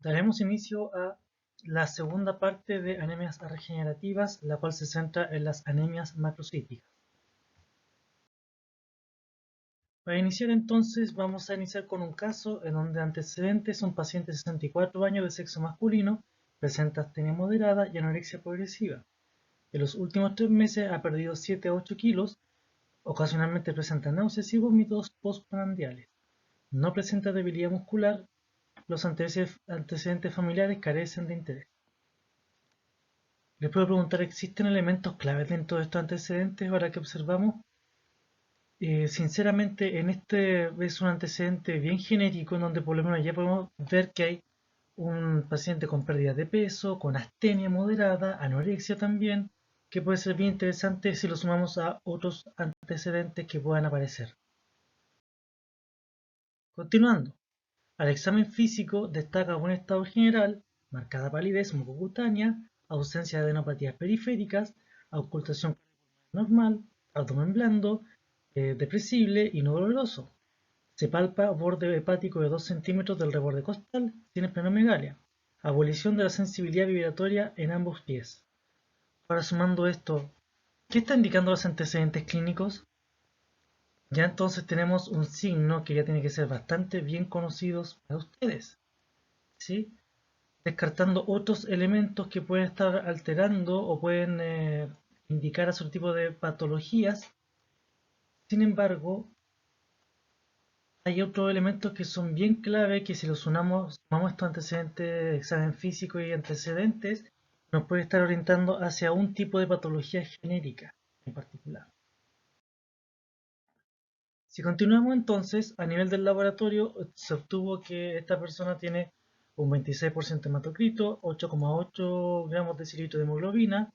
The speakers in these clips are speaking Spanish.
Daremos inicio a la segunda parte de anemias regenerativas, la cual se centra en las anemias macrocíticas. Para iniciar entonces vamos a iniciar con un caso en donde antecedentes es un paciente de 64 años de sexo masculino, presenta astenia moderada y anorexia progresiva. En los últimos 3 meses ha perdido 7 a 8 kilos, ocasionalmente presenta náuseas y vómitos postprandiales. No presenta debilidad muscular, los antecedentes familiares carecen de interés. Les puedo preguntar, ¿existen elementos claves dentro de estos antecedentes ahora que observamos? Sinceramente, en este es un antecedente bien genérico en donde por lo menos ya podemos ver que hay un paciente con pérdida de peso, con astenia moderada, anorexia también, que puede ser bien interesante si lo sumamos a otros antecedentes que puedan aparecer. Continuando, al examen físico destaca buen estado general, marcada palidez mucocutánea, ausencia de adenopatías periféricas, auscultación normal, abdomen blando, depresible y no doloroso. Se palpa borde hepático de 2 centímetros del reborde costal, tiene esplenomegalia. Abolición de la sensibilidad vibratoria en ambos pies. Ahora sumando esto, ¿qué está indicando los antecedentes clínicos? Ya entonces tenemos un signo que ya tiene que ser bastante bien conocidos para ustedes, ¿sí? Descartando otros elementos que pueden estar alterando o pueden indicar a otro tipo de patologías. Sin embargo, hay otros elementos que son bien clave que si los sumamos estos antecedentes, examen físico y antecedentes, nos puede estar orientando hacia un tipo de patología genérica en particular. Si continuamos entonces, a nivel del laboratorio se obtuvo que esta persona tiene un 26% de hematocrito, 8,8 gramos de cilindro de hemoglobina,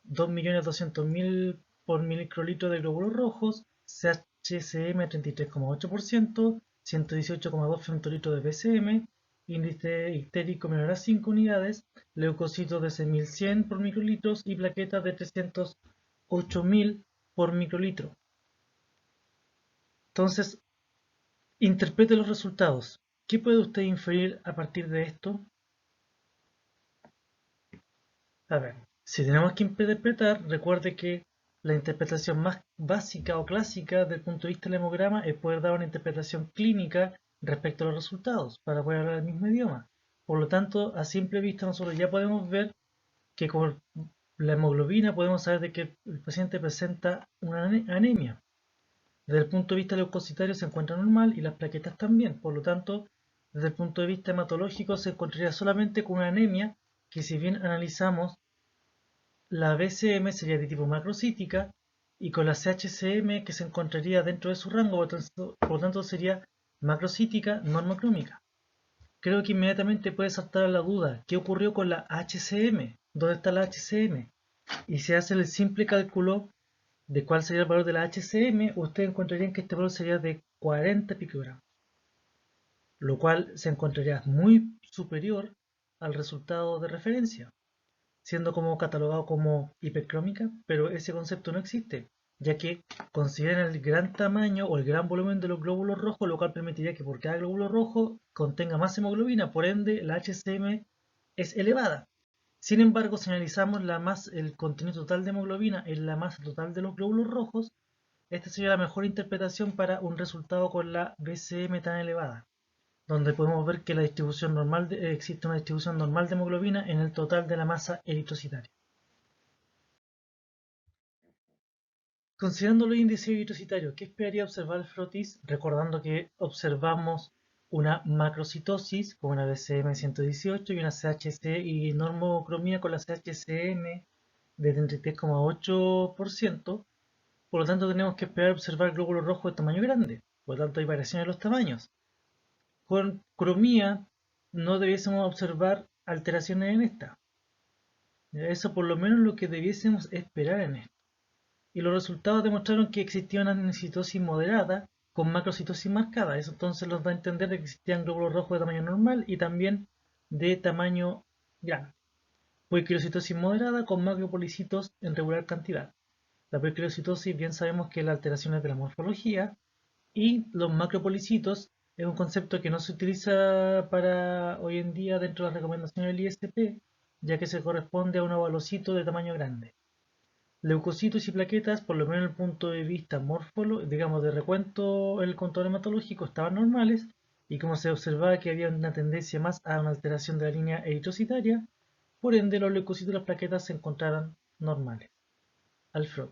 2.200.000 por microlitro de glóbulos rojos, CHCM 33,8%, 118,2 femtolitros de PCM, índice ictérico menor a 5 unidades, leucocitos de 6.100 por microlitros y plaquetas de 308.000 por microlitro. Entonces, interprete los resultados. ¿Qué puede usted inferir a partir de esto? A ver, si tenemos que interpretar, recuerde que la interpretación más básica o clásica desde el punto de vista del hemograma es poder dar una interpretación clínica respecto a los resultados para poder hablar el mismo idioma. Por lo tanto, a simple vista nosotros ya podemos ver que con la hemoglobina podemos saber de que el paciente presenta una anemia. Desde el punto de vista leucocitario se encuentra normal y las plaquetas también. Por lo tanto, desde el punto de vista hematológico se encontraría solamente con una anemia que, si bien analizamos la BCM, sería de tipo macrocítica, y con la CHCM, que se encontraría dentro de su rango, por lo tanto sería macrocítica normocrómica. Creo que inmediatamente puede saltar a la duda, ¿qué ocurrió con la HCM? ¿Dónde está la HCM? Y si hace el simple cálculo de cuál sería el valor de la HCM, ustedes encontrarían que este valor sería de 40 picogramos, lo cual se encontraría muy superior al resultado de referencia, siendo como catalogado como hipercrómica, pero ese concepto no existe, ya que consideran el gran tamaño o el gran volumen de los glóbulos rojos, lo cual permitiría que por cada glóbulo rojo contenga más hemoglobina, por ende la HCM es elevada. Sin embargo, si analizamos el contenido total de hemoglobina en la masa total de los glóbulos rojos, esta sería la mejor interpretación para un resultado con la BCM tan elevada, donde podemos ver que la distribución normal existe una distribución normal de hemoglobina en el total de la masa eritrocitaria. Considerando los índices eritrocitarios, ¿qué esperaría observar el frotis? Recordando que observamos una macrocitosis con una BCM 118 y una CHC y normocromía con la CHCM de 33,8%. Por lo tanto, tenemos que esperar observar glóbulos rojos de tamaño grande. Por lo tanto, hay variaciones en los tamaños. Con cromía no debiésemos observar alteraciones en esta. Eso por lo menos lo que debiésemos esperar en esto. Y los resultados demostraron que existía una anemocitosis moderada con macrocitosis marcada. Eso entonces nos da a entender que existían glóbulos rojos de tamaño normal y también de tamaño grande. Poiquilocitosis moderada con macropolicitos en regular cantidad. La poiquilocitosis bien sabemos que la alteración es de la morfología y los macropolicitos es un concepto que no se utiliza para hoy en día dentro de las recomendaciones del ISP, ya que se corresponde a un ovalocito de tamaño grande. Leucocitos y plaquetas, por lo menos desde el punto de vista digamos de recuento en el control hematológico, estaban normales, y como se observaba que había una tendencia más a una alteración de la línea eritrocitaria, por ende los leucocitos y las plaquetas se encontraron normales. Alfred.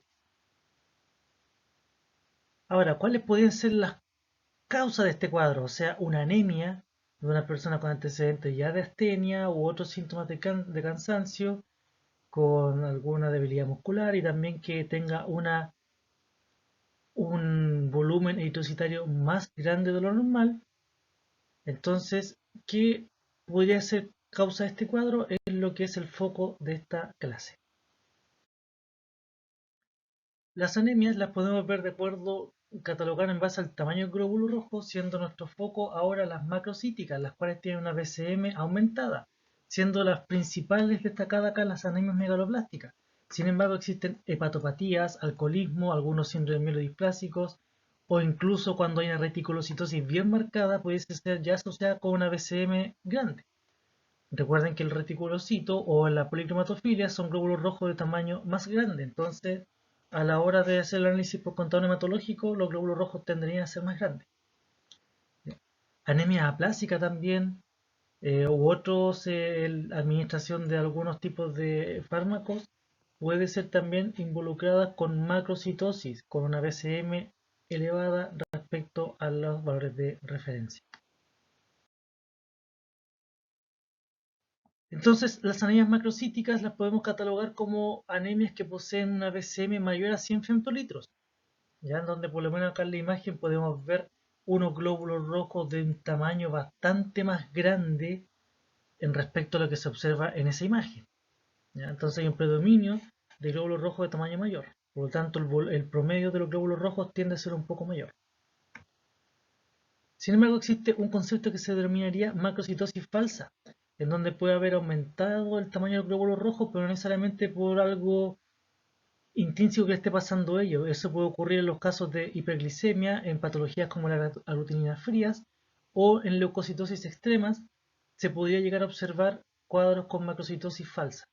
Ahora, ¿cuáles podrían ser las causas de este cuadro? O sea, una anemia de una persona con antecedentes ya de astenia u otros síntomas de cansancio, con alguna debilidad muscular y también que tenga un volumen eritrocitario más grande de lo normal. Entonces, ¿qué podría ser causa de este cuadro? Es lo que es el foco de esta clase. Las anemias las podemos ver de acuerdo, catalogar en base al tamaño del glóbulo rojo, siendo nuestro foco ahora las macrocíticas, las cuales tienen una BCM aumentada, siendo las principales destacadas acá las anemias megaloblásticas. Sin embargo, existen hepatopatías, alcoholismo, algunos síndromes mielodisplásicos, o incluso cuando hay una reticulocitosis bien marcada, puede ser ya asociada con una BCM grande. Recuerden que el reticulocito o la policromatofilia son glóbulos rojos de tamaño más grande, entonces a la hora de hacer el análisis por contador hematológico, los glóbulos rojos tendrían a ser más grandes. Anemia aplásica también, u otros, administración de algunos tipos de fármacos, puede ser también involucrada con macrocitosis, con una BCM elevada respecto a los valores de referencia. Entonces, las anemias macrocíticas las podemos catalogar como anemias que poseen una BCM mayor a 100 femtolitros, ya en donde por lo menos acá en la imagen podemos ver unos glóbulos rojos de un tamaño bastante más grande en respecto a lo que se observa en esa imagen. ¿Ya? Entonces hay un predominio de glóbulos rojos de tamaño mayor, por lo tanto el promedio de los glóbulos rojos tiende a ser un poco mayor. Sin embargo, existe un concepto que se denominaría macrocitosis falsa, en donde puede haber aumentado el tamaño del glóbulo rojo, pero no necesariamente por algo intrínseco que le esté pasando a ello. Eso puede ocurrir en los casos de hiperglicemia, en patologías como las aglutininas frías o en leucocitosis extremas. Se podría llegar a observar cuadros con macrocitosis falsa.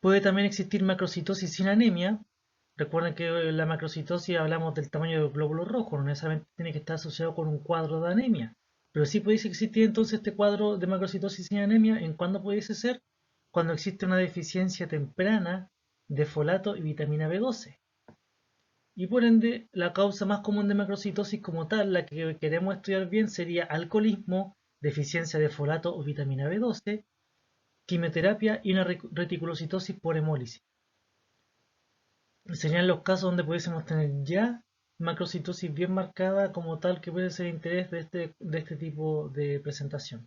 Puede también existir macrocitosis sin anemia. Recuerden que en la macrocitosis hablamos del tamaño del glóbulo rojo, no necesariamente tiene que estar asociado con un cuadro de anemia. Pero sí pudiese existir entonces este cuadro de macrocitosis sin anemia. ¿En cuándo pudiese ser? Cuando existe una deficiencia temprana de folato y vitamina B12. Y por ende, la causa más común de macrocitosis como tal, la que queremos estudiar bien, sería alcoholismo, deficiencia de folato o vitamina B12, quimioterapia y una reticulocitosis por hemólisis. Serían los casos donde pudiésemos tener ya macrocitosis bien marcada como tal que puede ser de interés de este tipo de presentación.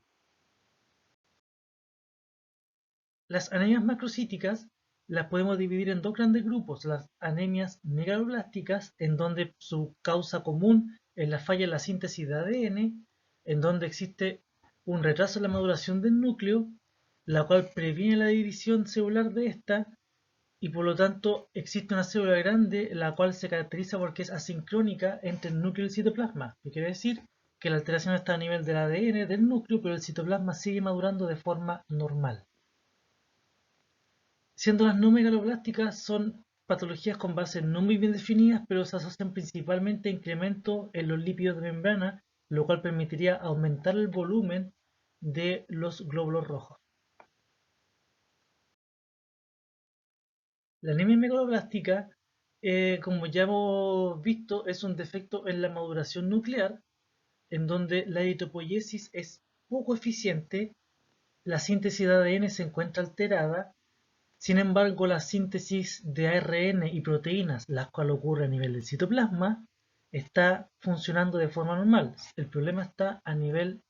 Las anemias macrocíticas las podemos dividir en dos grandes grupos: las anemias megaloblásticas, en donde su causa común es la falla en la síntesis de ADN, en donde existe un retraso en la maduración del núcleo, la cual previene la división celular de esta, y por lo tanto existe una célula grande la cual se caracteriza porque es asincrónica entre el núcleo y el citoplasma, que quiere decir que la alteración está a nivel del ADN del núcleo, pero el citoplasma sigue madurando de forma normal. Siendo las no megaloblásticas son patologías con bases no muy bien definidas, pero se asocian principalmente a incremento en los lípidos de membrana, lo cual permitiría aumentar el volumen de los glóbulos rojos. La anemia megaloblástica, como ya hemos visto, es un defecto en la maduración nuclear, en donde la eritropoyesis es poco eficiente, la síntesis de ADN se encuentra alterada. Sin embargo, la síntesis de ARN y proteínas, las cuales ocurre a nivel del citoplasma, está funcionando de forma normal. El problema está a nivel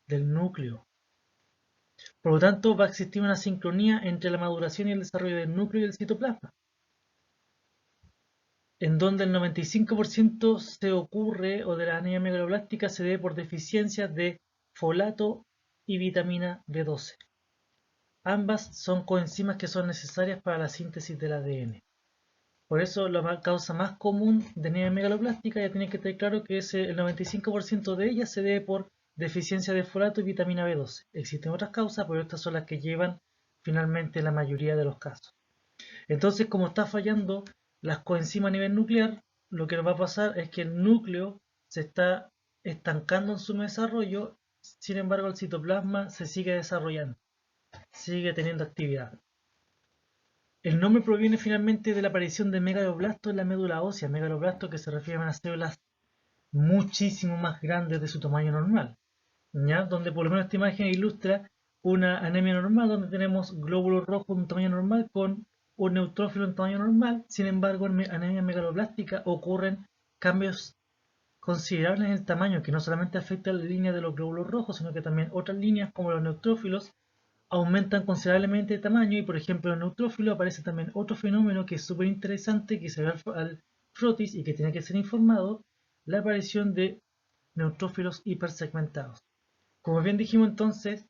del núcleo. Por lo tanto, va a existir una sincronía entre la maduración y el desarrollo del núcleo y el citoplasma, en donde el 95% se ocurre, o de la anemia megaloblástica se debe por deficiencias de folato y vitamina B12. Ambas son coenzimas que son necesarias para la síntesis del ADN. Por eso la causa más común de anemia megaloblástica ya tiene que tener claro que el 95% de ella se debe por deficiencia de folato y vitamina B12. Existen otras causas, pero estas son las que llevan finalmente la mayoría de los casos. Entonces, como está fallando las coenzimas a nivel nuclear, lo que nos va a pasar es que el núcleo se está estancando en su desarrollo, sin embargo el citoplasma se sigue desarrollando, sigue teniendo actividad. El nombre proviene finalmente de la aparición de megaloblastos en la médula ósea, megaloblastos que se refieren a células muchísimo más grandes de su tamaño normal, ¿ya? Donde por lo menos esta imagen ilustra una anemia normal donde tenemos glóbulos rojos de un tamaño normal con un neutrófilo en tamaño normal. Sin embargo, en anemia megaloblástica ocurren cambios considerables en el tamaño que no solamente afectan la línea de los glóbulos rojos, sino que también otras líneas como los neutrófilos aumentan considerablemente de tamaño y por ejemplo en el neutrófilo aparece también otro fenómeno que es súper interesante que se ve al frotis y que tiene que ser informado, la aparición de neutrófilos hipersegmentados. Como bien dijimos entonces,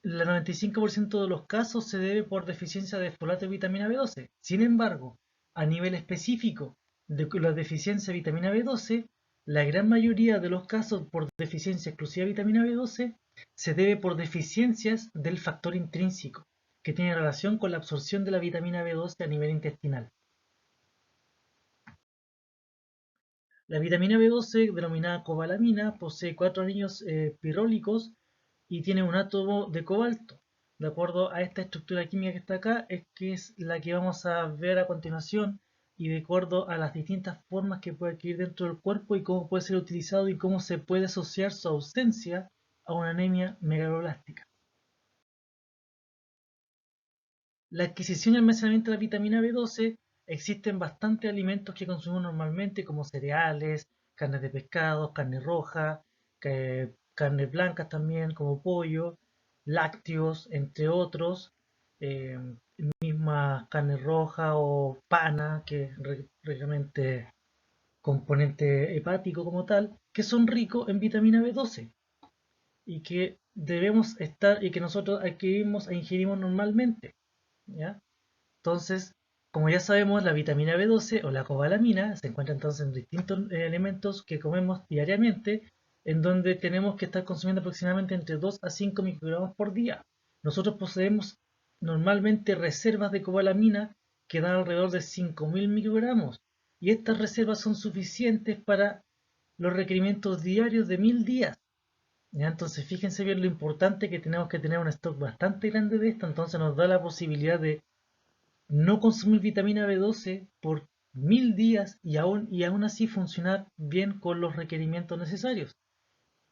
el 95% de los casos se debe por deficiencia de folato y vitamina B12. Sin embargo, a nivel específico de la deficiencia de vitamina B12, la gran mayoría de los casos por deficiencia exclusiva de vitamina B12 se debe por deficiencias del factor intrínseco, que tiene relación con la absorción de la vitamina B12 a nivel intestinal. La vitamina B12, denominada cobalamina, posee 4 anillos pirólicos y tiene un átomo de cobalto. De acuerdo a esta estructura química que está acá, es que es la que vamos a ver a continuación y de acuerdo a las distintas formas que puede adquirir dentro del cuerpo y cómo puede ser utilizado y cómo se puede asociar su ausencia a una anemia megaloblástica. La adquisición y almacenamiento de la vitamina B12 existen bastantes alimentos que consumimos normalmente como cereales, carnes de pescado, carne roja, carnes blancas también como pollo, lácteos, entre otros, eh, misma carne roja o pana, que es realmente componente hepático como tal, que son ricos en vitamina B12 y que debemos estar y que nosotros adquirimos e ingerimos normalmente, ¿ya? Entonces, como ya sabemos, la vitamina B12 o la cobalamina se encuentra entonces en distintos elementos que comemos diariamente, en donde tenemos que estar consumiendo aproximadamente entre 2 a 5 microgramos por día. Nosotros poseemos normalmente reservas de cobalamina que dan alrededor de 5.000 microgramos, y estas reservas son suficientes para los requerimientos diarios de 1.000 días. ¿Ya? Entonces, fíjense bien lo importante que tenemos que tener un stock bastante grande de esto, entonces nos da la posibilidad de no consumir vitamina B12 por 1.000 días y aún así funcionar bien con los requerimientos necesarios,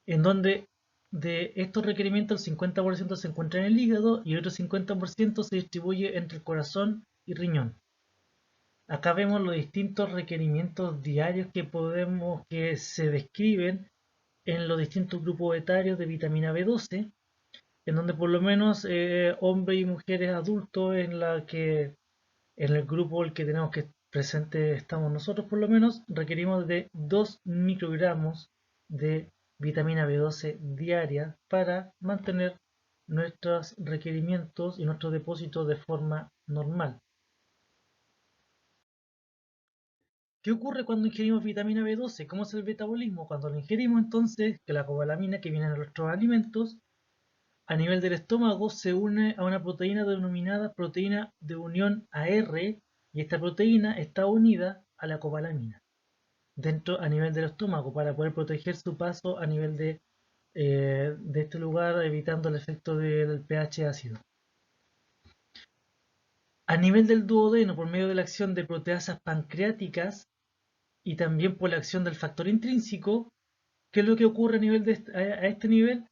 en donde de estos requerimientos el 50% se encuentra en el hígado y el otro 50% se distribuye entre el corazón y riñón. Acá vemos los distintos requerimientos diarios que se describen en los distintos grupos etarios de vitamina B12, en donde por lo menos hombres y mujeres adultos en el grupo el que tenemos que presente estamos nosotros por lo menos, requerimos de 2 microgramos de vitamina B12 diaria para mantener nuestros requerimientos y nuestros depósitos de forma normal. ¿Qué ocurre cuando ingerimos vitamina B12? ¿Cómo es el metabolismo? Cuando lo ingerimos entonces, que la cobalamina que viene en nuestros alimentos, a nivel del estómago se une a una proteína denominada proteína de unión AR y esta proteína está unida a la cobalamina dentro a nivel del estómago para poder proteger su paso a nivel de este lugar evitando el efecto del pH ácido. A nivel del duodeno por medio de la acción de proteasas pancreáticas y también por la acción del factor intrínseco, ¿qué es lo que ocurre a este nivel?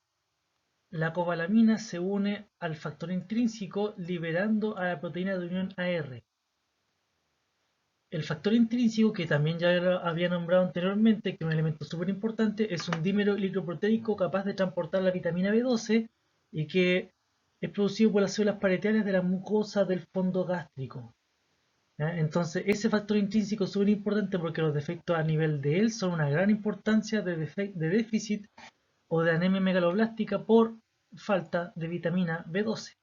La cobalamina se une al factor intrínseco liberando a la proteína de unión AR. El factor intrínseco, que también ya había nombrado anteriormente, que es un elemento súper importante, es un dímero lipoproteico capaz de transportar la vitamina B12 y que es producido por las células parietalles de la mucosa del fondo gástrico. ¿Ya? Entonces, ese factor intrínseco es súper importante porque los defectos a nivel de él son una gran importancia de déficit o de anemia megaloblástica por falta de vitamina B12.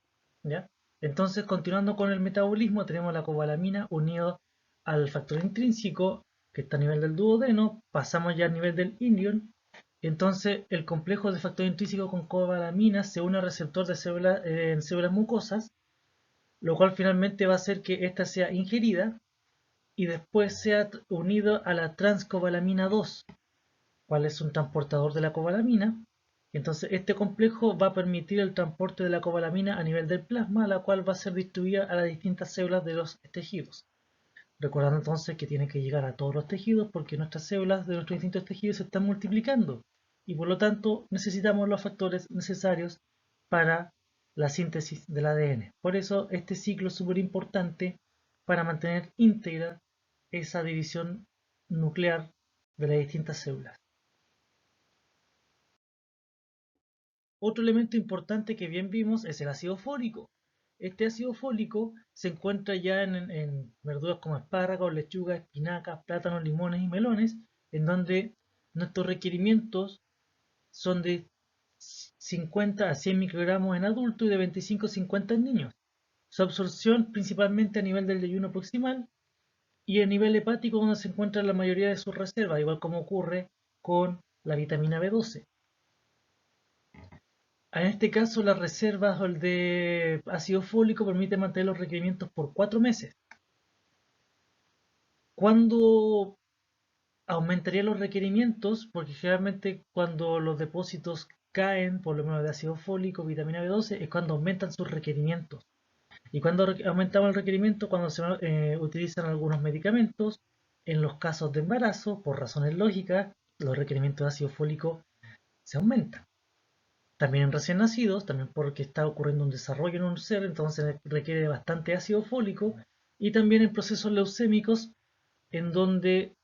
¿Ya? Entonces, continuando con el metabolismo, tenemos la cobalamina unido al factor intrínseco, que está a nivel del duodeno, pasamos ya al nivel del ilion. Entonces el complejo de factor intrínseco con cobalamina se une al receptor de en células mucosas, lo cual finalmente va a hacer que ésta sea ingerida y después sea unido a la transcobalamina 2, cual es un transportador de la cobalamina. Entonces este complejo va a permitir el transporte de la cobalamina a nivel del plasma, la cual va a ser distribuida a las distintas células de los tejidos. Recordando entonces que tiene que llegar a todos los tejidos porque nuestras células de nuestros distintos tejidos se están multiplicando y por lo tanto necesitamos los factores necesarios para la síntesis del ADN. Por eso este ciclo es súper importante para mantener íntegra esa división nuclear de las distintas células. Otro elemento importante que bien vimos es el ácido fólico. Este ácido fólico se encuentra ya en verduras como espárragos, lechugas, espinacas, plátanos, limones y melones, en donde nuestros requerimientos son de 50 a 100 microgramos en adultos y de 25 a 50 en niños. Su absorción principalmente a nivel del ayuno proximal y a nivel hepático donde se encuentra la mayoría de sus reservas, igual como ocurre con la vitamina B12. En este caso, las reservas de ácido fólico permiten mantener los requerimientos por 4 meses. ¿Cuándo aumentaría los requerimientos? Porque generalmente cuando los depósitos caen, por lo menos de ácido fólico, vitamina B12, es cuando aumentan sus requerimientos. Y cuando aumentamos el requerimiento, cuando se utilizan algunos medicamentos, en los casos de embarazo, por razones lógicas, los requerimientos de ácido fólico se aumentan. También en recién nacidos, también porque está ocurriendo un desarrollo en un ser, entonces requiere bastante ácido fólico. Y también en procesos leucémicos, en donde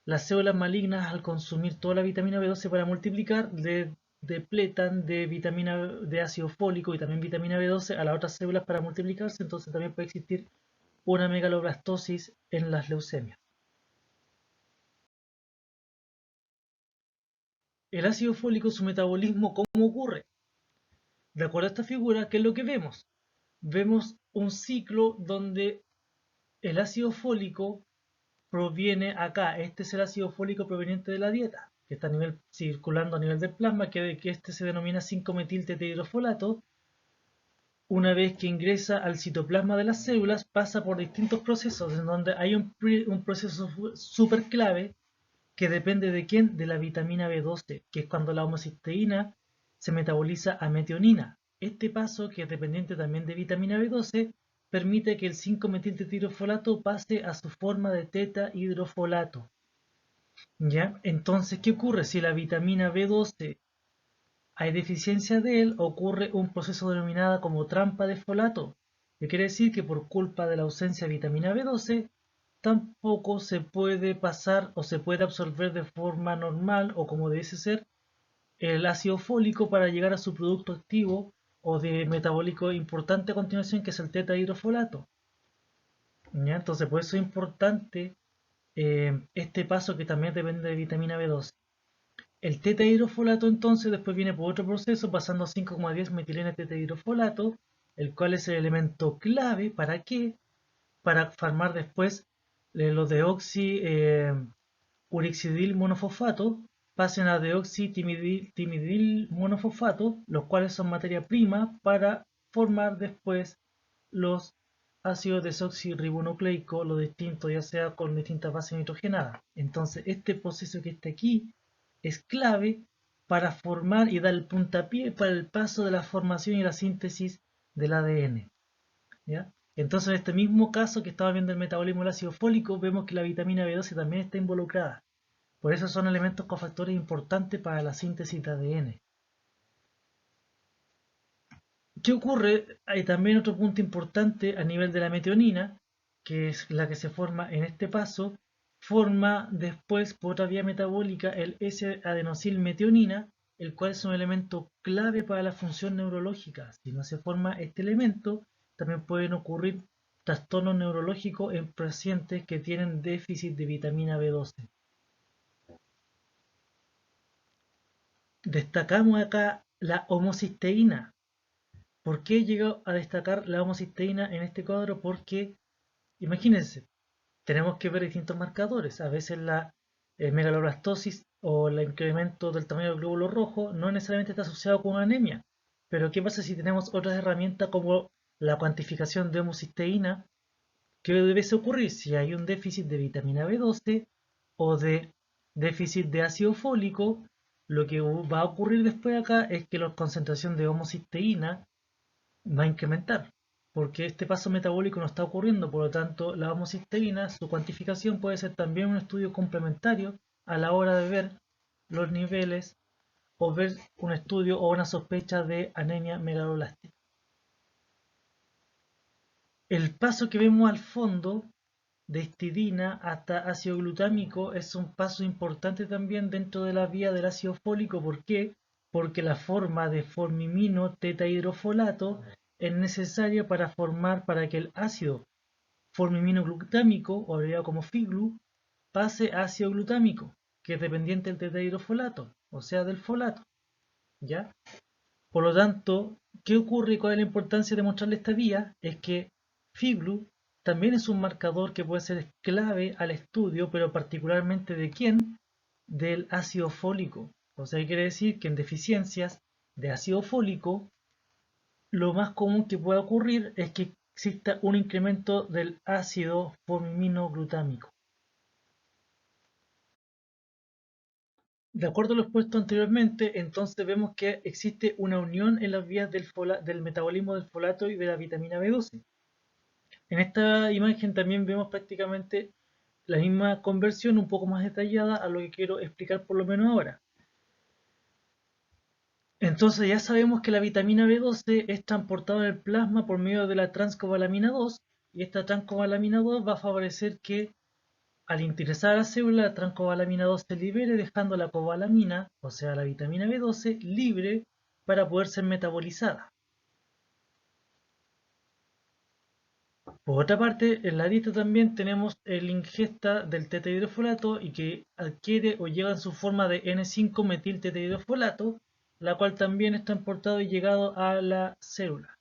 las células malignas, al consumir toda la vitamina B12 para multiplicar, le depletan de ácido fólico y también vitamina B12 a las otras células para multiplicarse, entonces también puede existir una megaloblastosis en las leucemias. El ácido fólico, su metabolismo, ¿cómo ocurre? De acuerdo a esta figura, ¿qué es lo que vemos? Vemos un ciclo donde el ácido fólico proviene acá. Este es el ácido fólico proveniente de la dieta, que está circulando a nivel del plasma, que este se denomina 5-metiltetehidrofolato. Una vez que ingresa al citoplasma de las células, pasa por distintos procesos, en donde hay un proceso súper clave que depende de quién, de la vitamina B12, que es cuando la homocisteína se metaboliza a metionina. Este paso, que es dependiente también de vitamina B12, permite que el 5-metiltetirofolato pase a su forma de tetahidrofolato. ¿Ya? Entonces, ¿qué ocurre? Si la vitamina B12 hay deficiencia de él, ocurre un proceso denominado como trampa de folato, que quiere decir que por culpa de la ausencia de vitamina B12, tampoco se puede pasar o se puede absorber de forma normal o como debe ser el ácido fólico para llegar a su producto activo o de metabólico importante a continuación, que es el tetahidrofolato. ¿Ya? Entonces, por eso es importante este paso que también depende de vitamina B12. El tetahidrofolato entonces después viene por otro proceso pasando a 5,10 metilena tetahidrofolato, el cual es el elemento clave para qué, para formar después los deoxi urixidil monofosfato, pasen a deoxitimidil monofosfato, los cuales son materia prima para formar después los ácidos desoxirribonucleicos, los distintos, ya sea con distintas bases nitrogenadas. Entonces, este proceso que está aquí es clave para formar y dar el puntapié para el paso de la formación y la síntesis del ADN. ¿Ya? Entonces, en este mismo caso que estaba viendo el metabolismo del ácido fólico, vemos que la vitamina B12 también está involucrada. Por eso son elementos cofactores importantes para la síntesis de ADN. ¿Qué ocurre? Hay también otro punto importante a nivel de la metionina, que es la que se forma en este paso, forma después por otra vía metabólica el S-adenosilmetionina, el cual es un elemento clave para la función neurológica. Si no se forma este elemento, también pueden ocurrir trastornos neurológicos en pacientes que tienen déficit de vitamina B12. Destacamos acá la homocisteína. ¿Por qué llegó a destacar la homocisteína en este cuadro? Porque, imagínense, tenemos que ver distintos marcadores. A veces la megaloblastosis o el incremento del tamaño del glóbulo rojo no necesariamente está asociado con anemia. Pero ¿qué pasa si tenemos otras herramientas como la cuantificación de homocisteína? ¿Qué debe ocurrir si hay un déficit de vitamina B12 o de déficit de ácido fólico? Lo que va a ocurrir después acá es que la concentración de homocisteína va a incrementar, porque este paso metabólico no está ocurriendo, por lo tanto la homocisteína, su cuantificación puede ser también un estudio complementario a la hora de ver los niveles o ver un estudio o una sospecha de anemia megaloblástica. El paso que vemos al fondo de histidina hasta ácido glutámico es un paso importante también dentro de la vía del ácido fólico. ¿Por qué? Porque la forma de formimino tetahidrofolato es necesaria para que el ácido formimino glutámico, o abreviado como FIGLU, pase a ácido glutámico, que es dependiente del tetahidrofolato, o sea, del folato. ¿Ya? Por lo tanto, ¿qué ocurre y cuál es la importancia de mostrarle esta vía? Es que FIBLU también es un marcador que puede ser clave al estudio, pero particularmente ¿de quién? Del ácido fólico. O sea, quiere decir que en deficiencias de ácido fólico, lo más común que pueda ocurrir es que exista un incremento del ácido forminoglutámico. De acuerdo a lo expuesto anteriormente, entonces vemos que existe una unión en las vías del metabolismo del folato y de la vitamina B12. En esta imagen también vemos prácticamente la misma conversión un poco más detallada a lo que quiero explicar por lo menos ahora. Entonces ya sabemos que la vitamina B12 es transportada en el plasma por medio de la transcobalamina 2 y esta transcobalamina 2 va a favorecer que al interesar a la célula, la transcobalamina 2 se libere dejando la cobalamina, o sea la vitamina B12, libre para poder ser metabolizada. Por otra parte, en la dieta también tenemos la ingesta del tetahidrofolato y que adquiere o llega en su forma de N5-metil-tetahidrofolato, la cual también es transportado y llegado a la célula.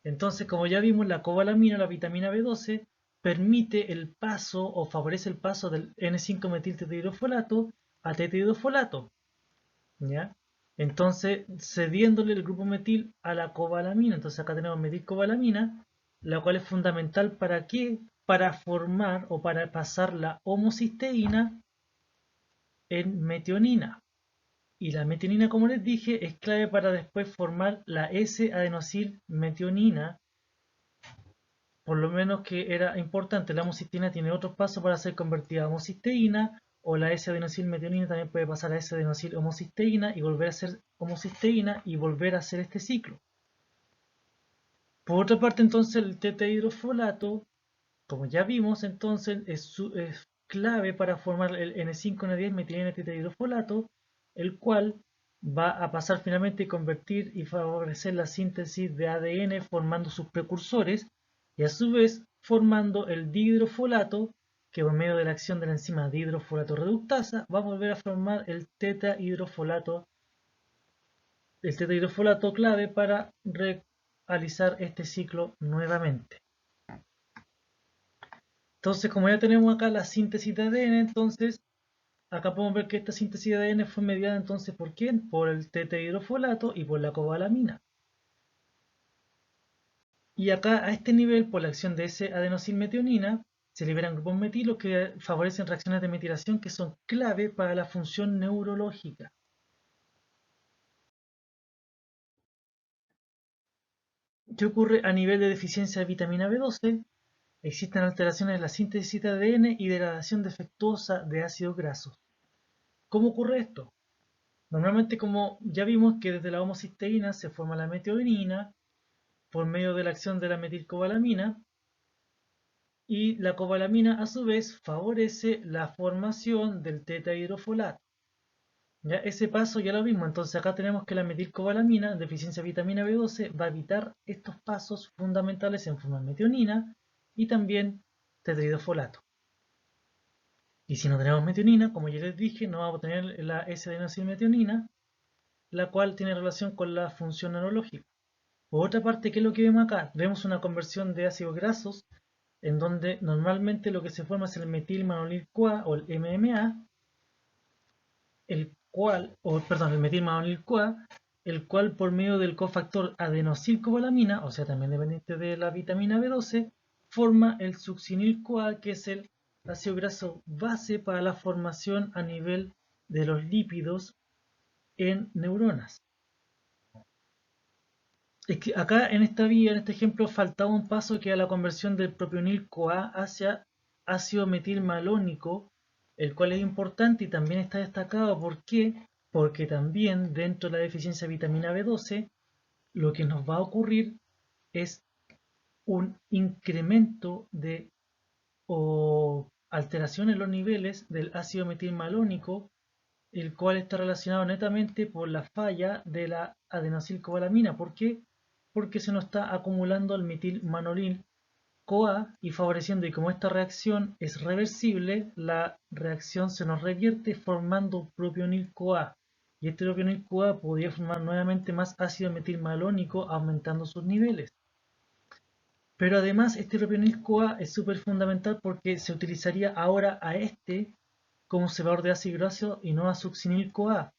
Entonces, como ya vimos, la cobalamina, la vitamina B12, permite el paso o favorece el paso del N5-metil-tetahidrofolato a tetahidrofolato, ¿ya? Entonces, cediéndole el grupo metil a la cobalamina. Entonces acá tenemos metilcobalamina, la cual es fundamental ¿para qué? Para formar o para pasar la homocisteína en metionina. Y la metionina, como les dije, es clave para después formar la S-adenosilmetionina, por lo menos que era importante. La homocisteína tiene otros pasos para ser convertida a homocisteína, o la S-adenosilmetionina también puede pasar a S-adenosil-homocisteína y volver a ser homocisteína y volver a hacer este ciclo. Por otra parte, entonces, el tetahidrofolato, como ya vimos, entonces es clave para formar el N5N10 metilena tetahidrofolato, el cual va a pasar finalmente y convertir y favorecer la síntesis de ADN formando sus precursores y a su vez formando el dihidrofolato que por medio de la acción de la enzima dihidrofolato reductasa va a volver a formar el tetahidrofolato clave para realizar este ciclo nuevamente. Entonces, como ya tenemos acá la síntesis de ADN, entonces acá podemos ver que esta síntesis de ADN fue mediada entonces ¿por quién? Por el tetahidrofolato y por la cobalamina. Y acá a este nivel, por la acción de ese adenosilmetionina, se liberan grupos metilos que favorecen reacciones de metilación que son clave para la función neurológica. ¿Qué ocurre a nivel de deficiencia de vitamina B12? Existen alteraciones en la síntesis de ADN y degradación defectuosa de ácidos grasos. ¿Cómo ocurre esto? Normalmente, como ya vimos que desde la homocisteína se forma la metionina por medio de la acción de la metilcobalamina y la cobalamina a su vez favorece la formación del tetahidrofolato. Ya ese paso ya lo vimos, entonces acá tenemos que la metilcobalamina, deficiencia de vitamina B12, va a evitar estos pasos fundamentales en formar metionina y también tetahidrofolato. Y si no tenemos metionina, como ya les dije, no vamos a tener la S-adenosilmetionina, la cual tiene relación con la función neurológica. Por otra parte, ¿qué es lo que vemos acá? Vemos una conversión de ácidos grasos en donde normalmente lo que se forma es el metilmanonil-CoA o el MMA, el metilmanonil-CoA, el cual por medio del cofactor adenosylcobalamina, o sea también dependiente de la vitamina B12, forma el succinil-CoA, que es el ácido graso base para la formación a nivel de los lípidos en neuronas. Es que acá en esta vía, en este ejemplo, faltaba un paso que era la conversión del propionil-CoA hacia ácido metilmalónico, el cual es importante y también está destacado. ¿Por qué? Porque también dentro de la deficiencia de vitamina B12, lo que nos va a ocurrir es un incremento de o alteración en los niveles del ácido metilmalónico, el cual está relacionado netamente por la falla de la adenosylcobalamina. ¿Por qué? Porque se nos está acumulando el metilmanolil-CoA y favoreciendo, y como esta reacción es reversible, la reacción se nos revierte formando propionil-CoA. Y este propionil-CoA podría formar nuevamente más ácido metilmalónico aumentando sus niveles. Pero además este propionil-CoA es súper fundamental porque se utilizaría ahora a este como cebador de ácido graso y no a succinil-CoA.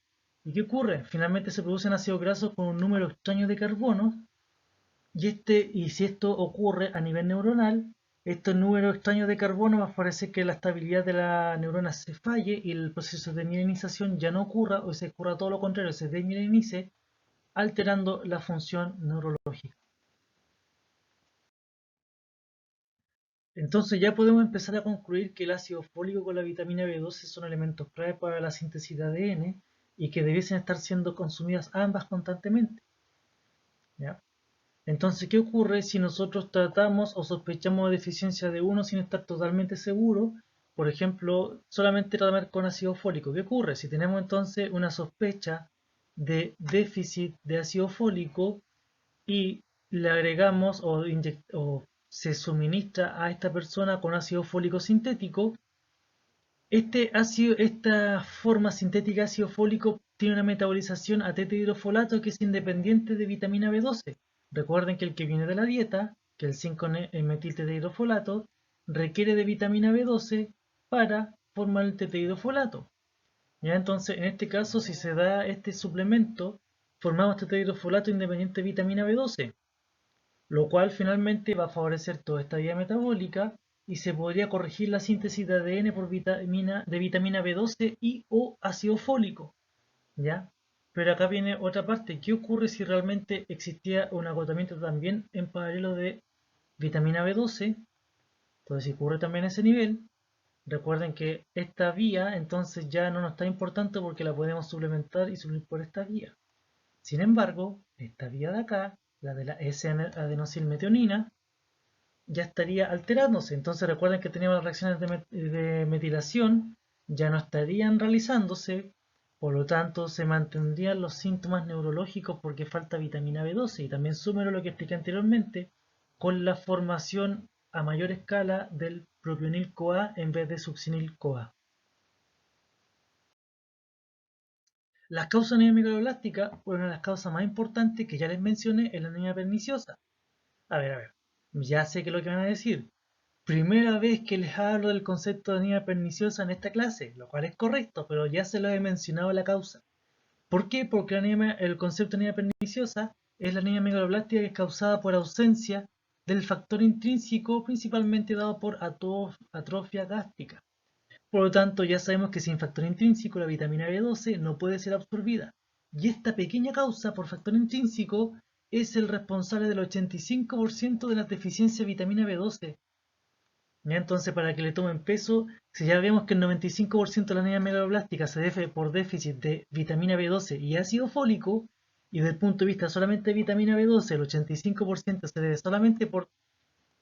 ¿Y qué ocurre? Finalmente se producen ácidos grasos con un número extraño de carbonos y si esto ocurre a nivel neuronal, estos números extraños de carbono va a favorecer que la estabilidad de la neurona se falle y el proceso de mielinización ya no ocurra o se ocurra todo lo contrario, se desmielinice, alterando la función neurológica. Entonces ya podemos empezar a concluir que el ácido fólico con la vitamina B12 son elementos clave para la síntesis de ADN y que debiesen estar siendo consumidas ambas constantemente. ¿Ya? Entonces, ¿qué ocurre si nosotros tratamos o sospechamos de deficiencia de uno sin estar totalmente seguros? Por ejemplo, solamente tratar con ácido fólico. ¿Qué ocurre? Si tenemos entonces una sospecha de déficit de ácido fólico y le agregamos o se suministra a esta persona con ácido fólico sintético, esta forma sintética de ácido fólico tiene una metabolización a tetahidrofolato que es independiente de vitamina B12. Recuerden que el que viene de la dieta, que el 5-metiltetahidrofolato, requiere de vitamina B12 para formar el tetahidrofolato. ¿Ya? Entonces, en este caso, si se da este suplemento, formamos tetahidrofolato independiente de vitamina B12, lo cual finalmente va a favorecer toda esta vía metabólica y se podría corregir la síntesis de ADN por vitamina B12 y o ácido fólico, ¿ya? Pero acá viene otra parte. ¿Qué ocurre si realmente existía un agotamiento también en paralelo de vitamina B12? Entonces, si ocurre también ese nivel, recuerden que esta vía entonces ya no nos está importante porque la podemos suplementar y suplir por esta vía. Sin embargo, esta vía de acá, la de la S-adenosilmetionina, ya estaría alterándose. Entonces recuerden que teníamos las reacciones de metilación, ya no estarían realizándose, por lo tanto se mantendrían los síntomas neurológicos porque falta vitamina B12 y también súmelo lo que expliqué anteriormente con la formación a mayor escala del propionil-CoA en vez de succinil-CoA. Las causas de anemia megaloblástica, una de las causas más importantes que ya les mencioné es la anemia perniciosa. A ver, ya sé que es lo que van a decir. Primera vez que les hablo del concepto de anemia perniciosa en esta clase, lo cual es correcto, pero ya se lo he mencionado la causa. ¿Por qué? Porque el concepto de anemia perniciosa es la anemia megaloblástica que es causada por ausencia del factor intrínseco, principalmente dado por atrofia gástrica. Por lo tanto, ya sabemos que sin factor intrínseco la vitamina B12 no puede ser absorbida. Y esta pequeña causa por factor intrínseco es el responsable del 85% de las deficiencias de vitamina B12. ¿Ya? Entonces, para que le tomen peso, si ya vemos que el 95% de la anemia megaloblástica se debe por déficit de vitamina B12 y ácido fólico, y desde el punto de vista solamente de vitamina B12, el 85% se debe solamente por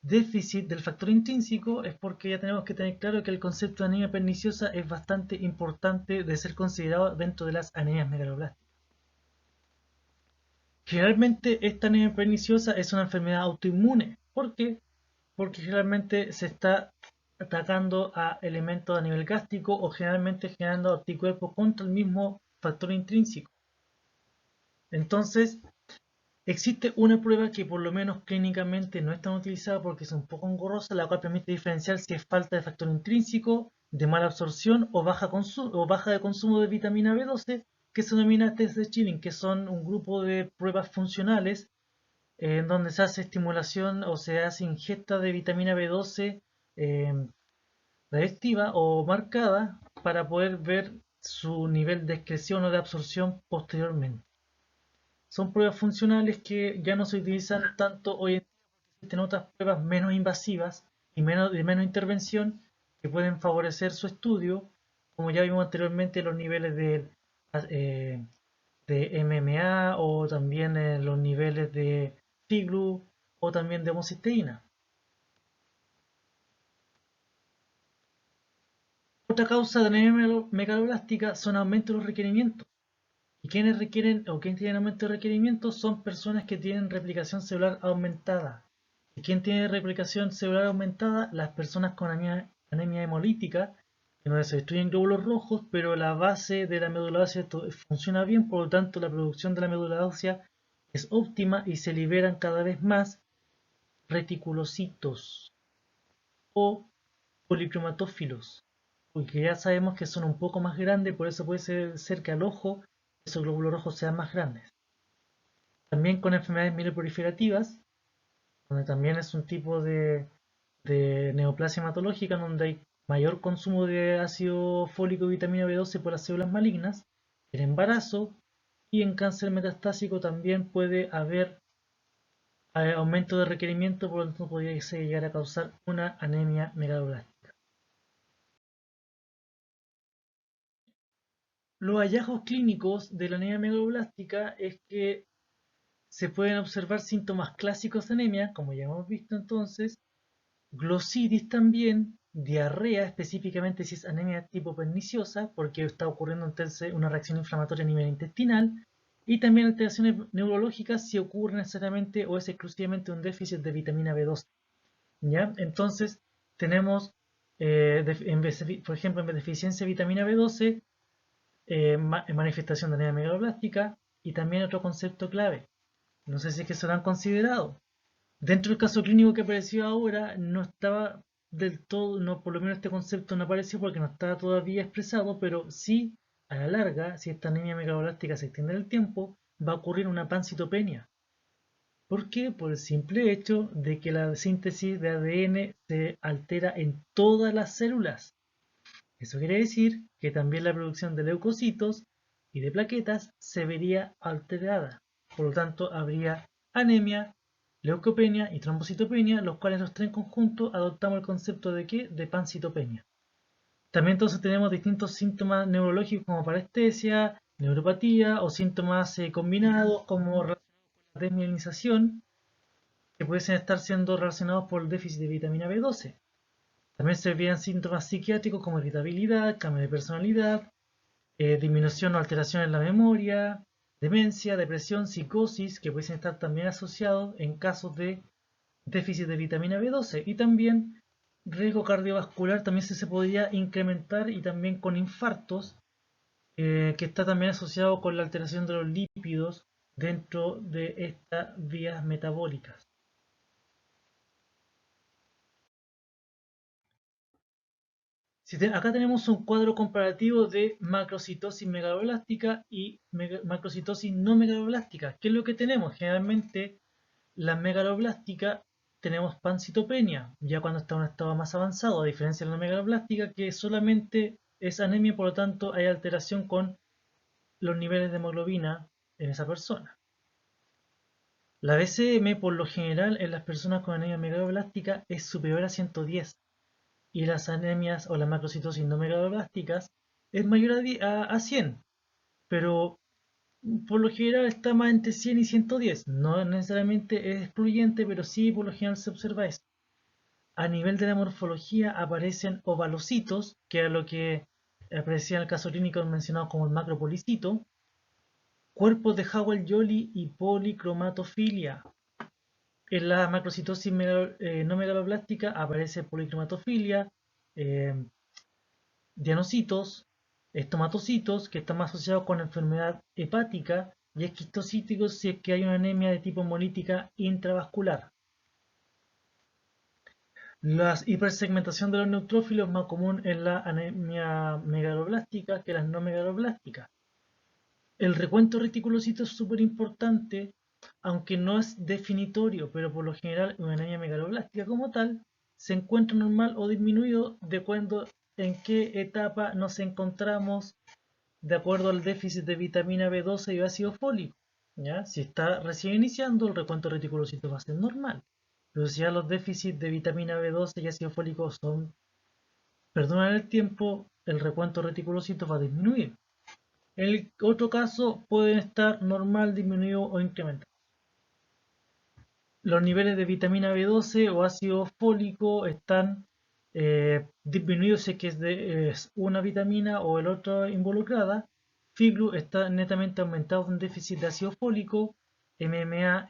déficit del factor intrínseco, es porque ya tenemos que tener claro que el concepto de anemia perniciosa es bastante importante de ser considerado dentro de las anemias megaloblásticas. Generalmente esta anemia perniciosa es una enfermedad autoinmune. ¿Por qué? Porque generalmente se está atacando a elementos a nivel gástrico o generalmente generando anticuerpos contra el mismo factor intrínseco. Entonces, Existe una prueba que por lo menos clínicamente no es tan utilizada porque es un poco engorrosa, la cual permite diferenciar si es falta de factor intrínseco, de mala absorción o baja de consumo de vitamina B12, que se denomina test de Chilling, que son un grupo de pruebas funcionales en donde se hace estimulación o se hace ingesta de vitamina B12 eh, reactiva o marcada para poder ver su nivel de excreción o de absorción posteriormente. Son pruebas funcionales que ya no se utilizan tanto hoy en día porque existen otras pruebas menos invasivas y de menos intervención que pueden favorecer su estudio, como ya vimos anteriormente los niveles eh, de MMA o también los niveles de FIGLU o también de homocisteína. Otra causa de anemia megaloblástica son aumentos de los requerimientos. Y quienes requieren o quienes tienen aumento de requerimientos son personas que tienen replicación celular aumentada. ¿Y quién tiene replicación celular aumentada? Las personas con anemia hemolítica, que no se destruyen glóbulos rojos, pero la base de la médula ósea funciona bien, por lo tanto la producción de la médula ósea es óptima y se liberan cada vez más reticulocitos o policromatófilos, porque ya sabemos que son un poco más grandes, por eso puede ser que al ojo esos glóbulos rojos sean más grandes. También con enfermedades mieloproliferativas, donde también es un tipo de neoplasia hematológica, donde hay mayor consumo de ácido fólico y vitamina B12 por las células malignas, en embarazo y en cáncer metastásico también puede haber aumento de requerimiento, por lo tanto podría llegar a causar una anemia megaloblástica. Los hallazgos clínicos de la anemia megaloblástica es que se pueden observar síntomas clásicos de anemia, como ya hemos visto entonces, glosidis también, diarrea, específicamente si es anemia tipo perniciosa, porque está ocurriendo entonces una reacción inflamatoria a nivel intestinal, y también alteraciones neurológicas si ocurre necesariamente o es exclusivamente un déficit de vitamina B12. ¿Ya? Entonces, tenemos, por ejemplo, en deficiencia de vitamina B12, manifestación de anemia megaloblástica, y también otro concepto clave, no sé si es que se lo han considerado. Dentro del caso clínico que apareció ahora, no estaba del todo, no, por lo menos este concepto no apareció porque no estaba todavía expresado, pero sí, a la larga, si esta anemia megaloblástica se extiende en el tiempo, va a ocurrir una pancitopenia. ¿Por qué? Por el simple hecho de que la síntesis de ADN se altera en todas las células. Eso quiere decir que también la producción de leucocitos y de plaquetas se vería alterada. Por lo tanto, habría anemia, leucopenia y trombocitopenia, los cuales los tres en conjunto adoptamos el concepto de ¿qué? De pancitopenia. También entonces tenemos distintos síntomas neurológicos como parestesia, neuropatía o síntomas combinados como relacionados con la desmielinización que pueden estar siendo relacionados por el déficit de vitamina B12. También se veían síntomas psiquiátricos como irritabilidad, cambio de personalidad, disminución o alteración en la memoria, demencia, depresión, psicosis, que pueden estar también asociados en casos de déficit de vitamina B12. Y también riesgo cardiovascular también se podría incrementar y también con infartos, que está también asociado con la alteración de los lípidos dentro de estas vías metabólicas. Acá tenemos un cuadro comparativo de macrocitosis megaloblástica y macrocitosis no megaloblástica. ¿Qué es lo que tenemos? Generalmente la megaloblástica tenemos pancitopenia, ya cuando está en un estado más avanzado, a diferencia de la megaloblástica que solamente es anemia, por lo tanto hay alteración con los niveles de hemoglobina en esa persona. La BCM por lo general en las personas con anemia megaloblástica es superior a 110 y las anemias o las macrocitosis no megaloblásticas es mayor a 100, pero por lo general está más entre 100 y 110. No necesariamente es excluyente, pero sí por lo general se observa eso. A nivel de la morfología aparecen ovalocitos, que era lo que aparecía en el caso clínico mencionado como el macropolicito, cuerpos de Howell-Jolly y policromatofilia. En la macrocitosis no megaloblástica aparece policromatofilia, eh, dianocitos, estomatocitos, que están más asociados con enfermedad hepática, y esquistocíticos si es que hay una anemia de tipo hemolítica intravascular. La hipersegmentación de los neutrófilos es más común en la anemia megaloblástica que las no megaloblásticas. El recuento reticulocito es súper importante, aunque no es definitorio, pero por lo general una anemia megaloblástica como tal se encuentra normal o disminuido de acuerdo en qué etapa nos encontramos de acuerdo al déficit de vitamina B12 y ácido fólico. ¿Ya? Si está recién iniciando, el recuento reticulocito va a ser normal. Pero si ya los déficits de vitamina B12 y ácido fólico perduran el tiempo, el recuento reticulocito va a disminuir. En el otro caso pueden estar normal, disminuido o incrementado. Los niveles de vitamina B12 o ácido fólico están disminuidos si es que es una vitamina o el otro involucrada. FIGLU está netamente aumentado en déficit de ácido fólico, MMA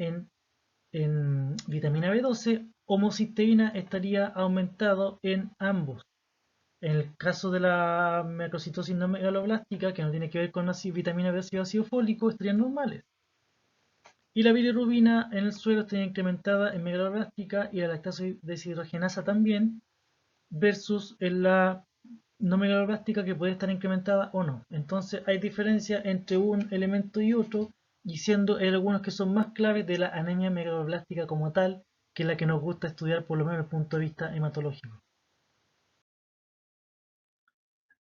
en vitamina B12, homocisteína estaría aumentado en ambos. En el caso de la macrocitosis no megaloblástica, que no tiene que ver con vitamina B12 y ácido fólico, estarían normales. Y la bilirrubina en el suelo está incrementada en megaloblástica y la lactasa deshidrogenasa también, versus en la no megaloblástica que puede estar incrementada o no. Entonces hay diferencia entre un elemento y otro, y siendo hay algunos que son más claves de la anemia megaloblástica como tal, que es la que nos gusta estudiar por lo menos desde el punto de vista hematológico.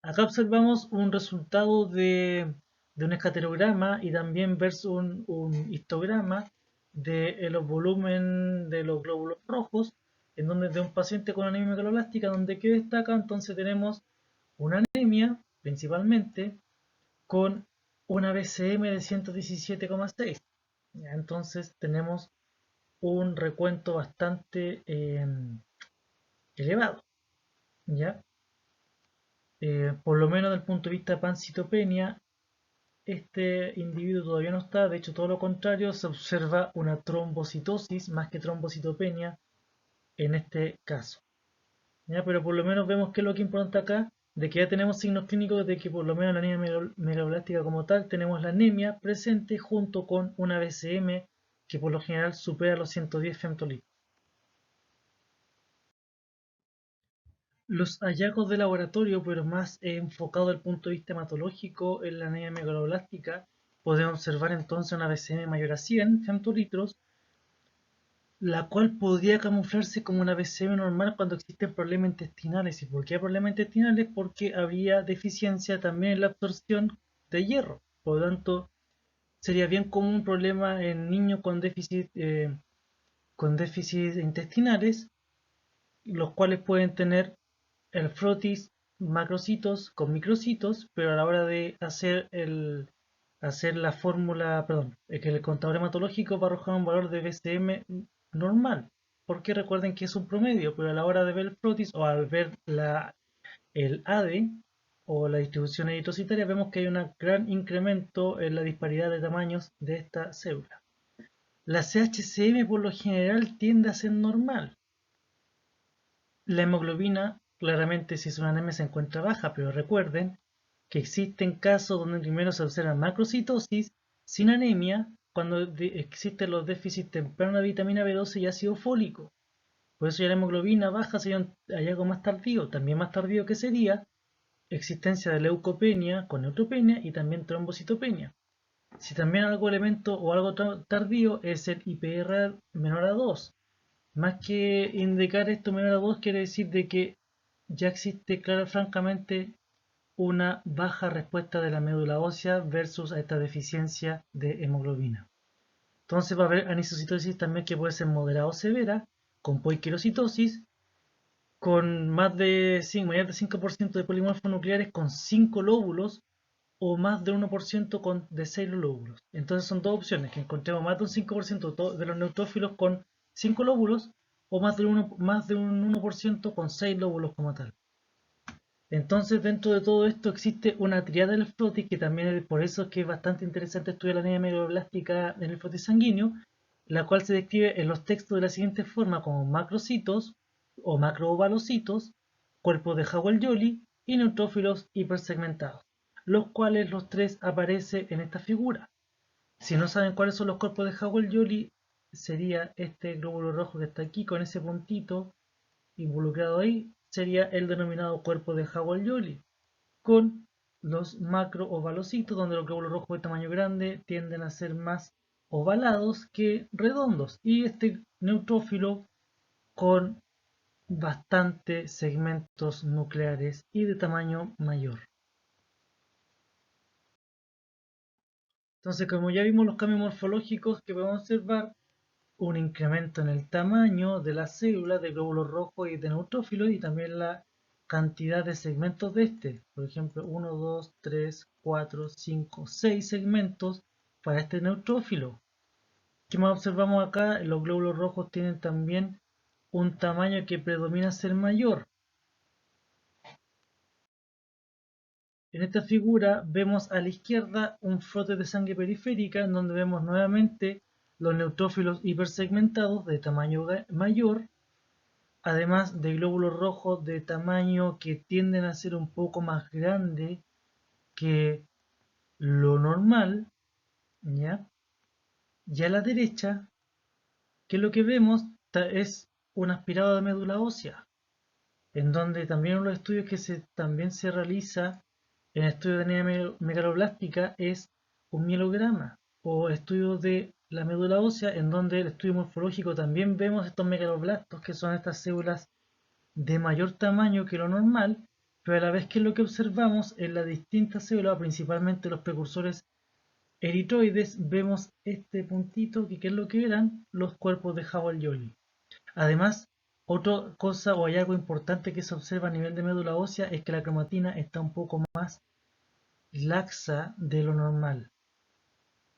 Acá observamos un resultado de un escaterograma y también versus un histograma de los volúmenes de los glóbulos rojos, en donde de un paciente con anemia megaloblástica, donde que destaca, entonces tenemos una anemia principalmente con una BCM de 117,6. Entonces tenemos un recuento bastante elevado, ¿ya? Por lo menos desde el punto de vista de pancitopenia, este individuo todavía no está, de hecho todo lo contrario, se observa una trombocitosis más que trombocitopenia en este caso. ¿Ya? Pero por lo menos vemos que es lo que importa acá, de que ya tenemos signos clínicos de que por lo menos la anemia megaloblástica como tal, tenemos la anemia presente junto con una BCM que por lo general supera los 110 femtolitros. Los hallazgos de laboratorio, pero más enfocado desde el punto de vista hematológico en la anemia megaloblástica, podemos observar entonces una BCM mayor a 100 femtolitros, la cual podría camuflarse como una BCM normal cuando existen problemas intestinales. ¿Y por qué problemas intestinales? Porque habría deficiencia también en la absorción de hierro. Por lo tanto, sería bien común un problema en niños con déficit intestinales, los cuales pueden tener el frotis macrocitos con microcitos, pero a la hora de hacer la fórmula, perdón, que el contador hematológico va a arrojar un valor de BCM normal, porque recuerden que es un promedio, pero a la hora de ver el frotis o al ver el ADE o la distribución eritrocitaria vemos que hay un gran incremento en la disparidad de tamaños de esta célula. La CHCM por lo general tiende a ser normal. La hemoglobina, claramente si es una anemia se encuentra baja, pero recuerden que existen casos donde primero se observa macrocitosis sin anemia cuando existen los déficits tempranos de vitamina B12 y ácido fólico. Por eso ya la hemoglobina baja sería un hallazgo más tardío, también más tardío que sería existencia de leucopenia con neutropenia y también trombocitopenia. Si también algo elemento o algo tardío es el IPR menor a 2, más que indicar esto menor a 2 quiere decir de que ya existe francamente una baja respuesta de la médula ósea versus a esta deficiencia de hemoglobina. Entonces va a haber anisocitosis también que puede ser moderada o severa, con poiquilocitosis, con más de 5% de polimorfos nucleares con 5 lóbulos o más del 1% de 6 lóbulos. Entonces son dos opciones, que encontremos más de un 5% de los neutrófilos con 5 lóbulos o más de un 1% con 6 lóbulos como tal. Entonces dentro de todo esto existe una triada del frotis, que también es por eso que es bastante interesante estudiar la anemia megaloblástica en el frotis sanguíneo, la cual se describe en los textos de la siguiente forma como macrocitos o macroovalocitos, cuerpos de Howell-Jolly y neutrófilos hipersegmentados, los cuales los tres aparecen en esta figura. Si no saben cuáles son los cuerpos de Howell-Jolly, sería este glóbulo rojo que está aquí con ese puntito involucrado ahí, sería el denominado cuerpo de Howell-Jolly, con los macroovalocitos, donde los glóbulos rojos de tamaño grande tienden a ser más ovalados que redondos, y este neutrófilo con bastantes segmentos nucleares y de tamaño mayor. Entonces, como ya vimos los cambios morfológicos que podemos observar, un incremento en el tamaño de las células de glóbulos rojos y de neutrófilos, y también la cantidad de segmentos de este. Por ejemplo, 1, 2, 3, 4, 5, 6 segmentos para este neutrófilo. ¿Qué más observamos acá? Los glóbulos rojos tienen también un tamaño que predomina ser mayor. En esta figura vemos a la izquierda un frote de sangre periférica en donde vemos nuevamente los neutrófilos hipersegmentados de tamaño mayor, además de glóbulos rojos de tamaño que tienden a ser un poco más grande que lo normal, ¿ya? Y a la derecha, que lo que vemos es un aspirado de médula ósea, en donde también uno de los estudios que también se realiza en el estudio de anemia megaloblástica es un mielograma o estudio de la médula ósea, en donde el estudio morfológico también vemos estos megaloblastos, que son estas células de mayor tamaño que lo normal, pero a la vez que lo que observamos en las distintas células, principalmente los precursores eritroides, vemos este puntito que es lo que eran los cuerpos de Howell-Jolly. Además, otra cosa o hay algo importante que se observa a nivel de médula ósea es que la cromatina está un poco más laxa de lo normal.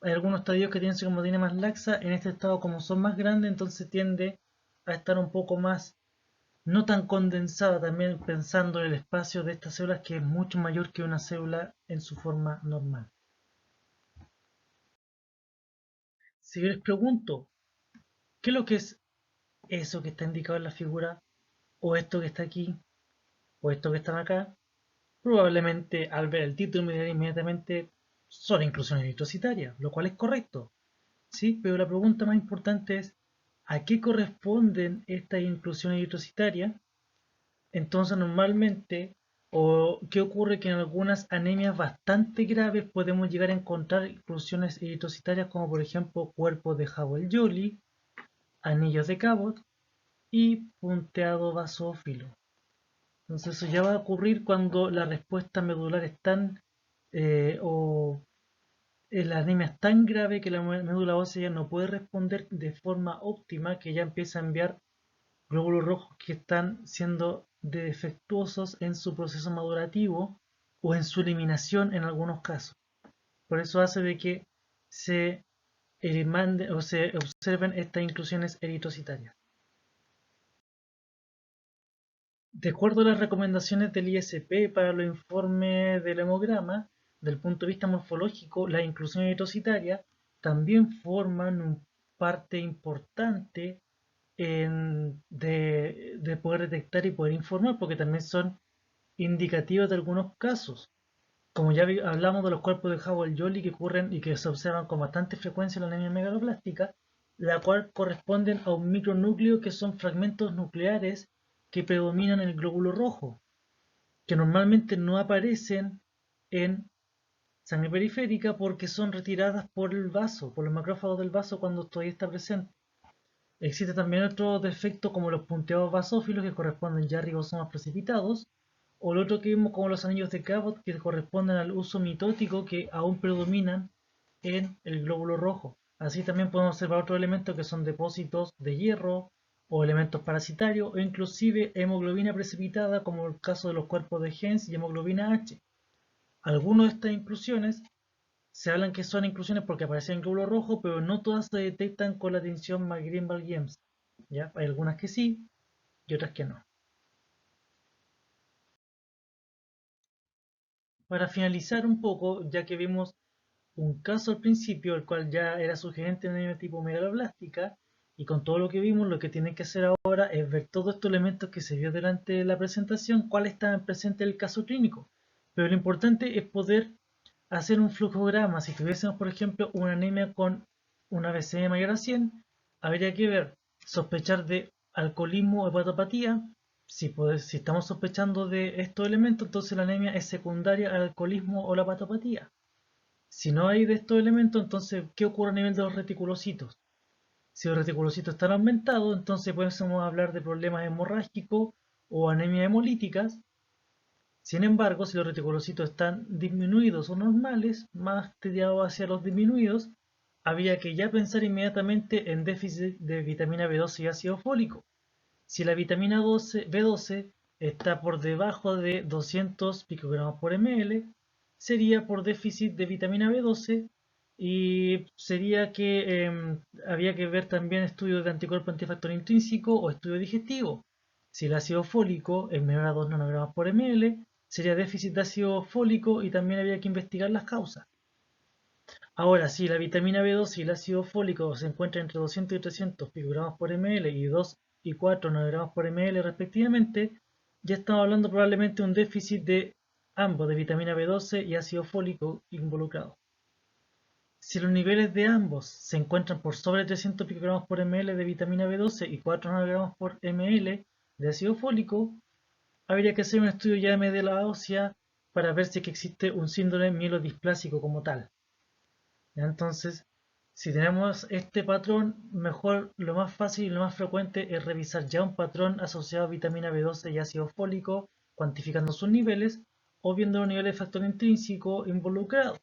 Hay algunos estadios que tienen su cromatina más laxa, en este estado como son más grandes, entonces tiende a estar un poco más, no tan condensada, también pensando en el espacio de estas células, que es mucho mayor que una célula en su forma normal. Si yo les pregunto, ¿qué es lo que es eso que está indicado en la figura? ¿O esto que está aquí? ¿O esto que está acá? Probablemente al ver el título me dirán inmediatamente son inclusiones eritrocitarias, lo cual es correcto, ¿sí? Pero la pregunta más importante es ¿a qué corresponden estas inclusiones eritrocitarias? Entonces normalmente, o qué ocurre que en algunas anemias bastante graves podemos llegar a encontrar inclusiones eritrocitarias como por ejemplo cuerpos de Howell-Jolly, anillos de Cabot y punteado basófilo. Entonces eso ya va a ocurrir cuando la respuesta medular es tan o la anemia es tan grave que la médula ósea ya no puede responder de forma óptima, que ya empieza a enviar glóbulos rojos que están siendo defectuosos en su proceso madurativo o en su eliminación en algunos casos. Por eso hace de que se mande, o se observen estas inclusiones eritrocitarias. De acuerdo a las recomendaciones del ISP para los informes del hemograma, del punto de vista morfológico, las inclusiones eritrocitarias también forman una parte importante de poder detectar y poder informar, porque también son indicativas de algunos casos. Como ya hablamos de los cuerpos de Howell-Jolly que ocurren y que se observan con bastante frecuencia en la anemia megaloblástica, la cual corresponden a un micronúcleo que son fragmentos nucleares que predominan en el glóbulo rojo, que normalmente no aparecen en sangre periférica porque son retiradas por el vaso, por los macrófagos del vaso cuando todavía está presente. Existe también otro defecto como los punteados basófilos que corresponden ya a ribosomas precipitados, o el otro que vimos como los anillos de Cabot que corresponden al uso mitótico que aún predominan en el glóbulo rojo. Así también podemos observar otros elementos que son depósitos de hierro o elementos parasitarios o inclusive hemoglobina precipitada como el caso de los cuerpos de Hens y hemoglobina H. Algunas de estas inclusiones se hablan que son inclusiones porque aparecen en glóbulo rojo, pero no todas se detectan con la tinción McGreen-Valguiemz. ¿Ya? Hay algunas que sí y otras que no. Para finalizar un poco, ya que vimos un caso al principio, el cual ya era sugerente en el tipo megaloblástica, y con todo lo que vimos, lo que tienen que hacer ahora es ver todos estos elementos que se vio durante la presentación, cuáles estaban presentes en el caso clínico. Pero lo importante es poder hacer un flujograma, si tuviésemos por ejemplo una anemia con una BCM mayor a 100, habría que ver, sospechar de alcoholismo o hepatopatía. Si estamos sospechando de estos elementos, entonces la anemia es secundaria al alcoholismo o la hepatopatía. Si no hay de estos elementos, entonces, ¿qué ocurre a nivel de los reticulocitos? Si los reticulocitos están aumentados, entonces podemos hablar de problemas hemorrágicos o anemia hemolíticas. Sin embargo, si los reticulocitos están disminuidos o normales, más tirados hacia los disminuidos, había que ya pensar inmediatamente en déficit de vitamina B12 y ácido fólico. Si la vitamina B12 está por debajo de 200 picogramos por ml, sería por déficit de vitamina B12 y sería que había que ver también estudios de anticuerpo antifactor intrínseco o estudio digestivo. Si el ácido fólico es menor a 2 nanogramos por ml, sería déficit de ácido fólico y también había que investigar las causas. Ahora, si la vitamina B12 y el ácido fólico se encuentran entre 200 y 300 picogramos por ml y 2 y 4 nanogramos por ml respectivamente, ya estamos hablando probablemente de un déficit de ambos, de vitamina B12 y ácido fólico involucrado. Si los niveles de ambos se encuentran por sobre 300 picogramos por ml de vitamina B12 y 4 nanogramos por ml de ácido fólico, habría que hacer un estudio ya de médula ósea para ver si existe un síndrome mielodisplásico como tal. Entonces, si tenemos este patrón, mejor, lo más fácil y lo más frecuente es revisar ya un patrón asociado a vitamina B12 y ácido fólico, cuantificando sus niveles o viendo los niveles de factor intrínseco involucrado.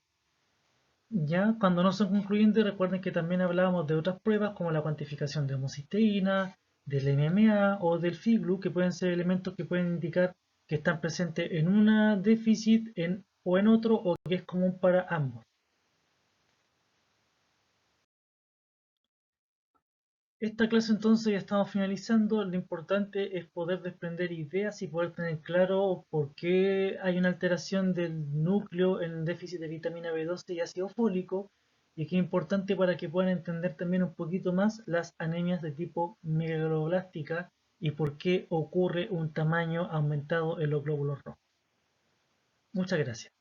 Ya cuando no son concluyentes, recuerden que también hablábamos de otras pruebas como la cuantificación de homocisteína, del MMA o del FIGLU, que pueden ser elementos que pueden indicar que están presentes en una déficit o en otro o que es común para ambos. Esta clase entonces ya estamos finalizando. Lo importante es poder desprender ideas y poder tener claro por qué hay una alteración del núcleo en el déficit de vitamina B12 y ácido fólico, y que es importante para que puedan entender también un poquito más las anemias de tipo megaloblástica y por qué ocurre un tamaño aumentado en los glóbulos rojos. Muchas gracias.